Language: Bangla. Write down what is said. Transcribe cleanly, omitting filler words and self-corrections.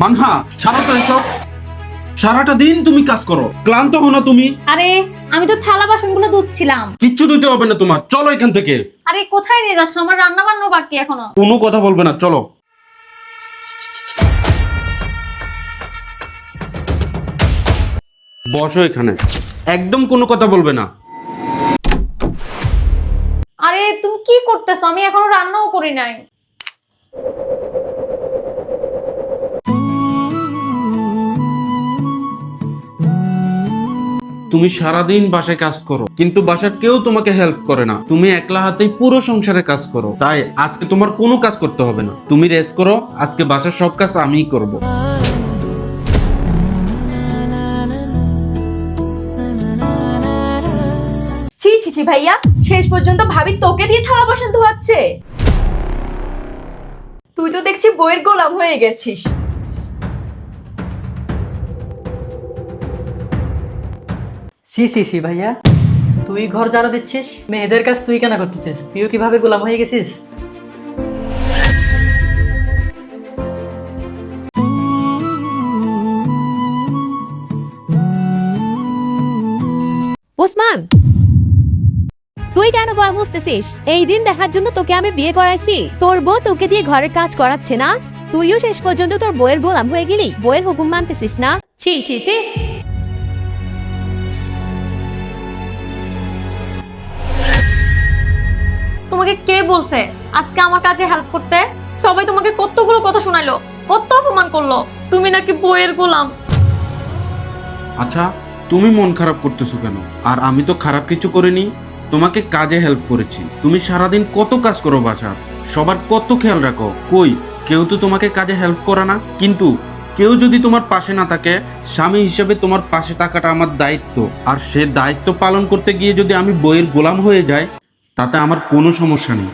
মানহা ছাড়ো তো এসব। সারাটা দিন তুমি কাজ করো, ক্লান্ত হও না তুমি? আরে আমি তো থালা বাসনগুলো ধুচ্ছিলাম। কিচ্ছু দিতে হবে না তোমার, চলো এখান থেকে। আরে কোথায় নিয়ে যাচ্ছ? আমার রান্না বান্না বাকি এখনো। কোনো কথা বলবে না, চলো। বসো এখানে, একদম কোনো কথা বলবে না। আরে তুমি কি করতেছো? আমি এখনো রান্নাও করি নাই। তুমি সারাদিন বাসায় কাজ করো, কিন্তু বাসার কেউ তোমাকে হেল্প করে না। তুমি একলা হাতেই পুরো সংসারে কাজ করো, তাই আজকে তোমার কোনো কাজ করতে হবে না। তুমি রেস্ট করো, আজকে বাসার সব কাজ আমিই করব। ছি ছি ছি ভাইয়া, শেষ পর্যন্ত ভাবি তোকে দিয়ে থালা বাসন ধোয়াচ্ছে। তুই তো দেখছি বইয়ের গোলাম হয়ে গেছিস। সি সি সি ভাইয়া, তুই ঘর ঝাড়ু দিচ্ছিস, মেয়েদের কাজ তুই কেন করতেছিস? তুইও কিভাবে গোলাম হয়ে গেছিস? ওসমান, তুই কেন বয় বুঝতেছিস? এই দিন দেখার জন্য তোকে আমি বিয়ে করাইছি। তোর বউ তোকে দিয়ে ঘরের কাজ করাচ্ছে না, তুইও শেষ পর্যন্ত তোর বউয়ের গোলাম হয়ে গেলি। বউয়ের হুকুম মানতেছিস না? ছি ছি ছি। তোমাকে কে বলছে আজকে আমার কাজে হেল্প করতে? সবাই তোমাকে কতগুলো কথা শোনাইলো, কত অপমান করলো। তুমি নাকি বইয়ের গোলাম। আচ্ছা, তুমি মন খারাপ করতেছো কেন? আর আমি তো খারাপ কিছু করিনি, তোমাকে কাজে হেল্প করেছি। তুমি সারাদিন কত কাজ করো বাসার, সবার কত খেয়াল রাখো। কই কেউ তো তোমাকে কাজে হেল্প করে না। কিন্তু কেউ যদি তোমার পাশে না থাকে, স্বামী হিসেবে তোমার পাশে থাকাটা আমার দায়িত্ব। আর সে দায়িত্ব পালন করতে গিয়ে যদি আমি বইয়ের গোলাম হয়ে যাই, তাতে আমার কোনো সমস্যা নেই।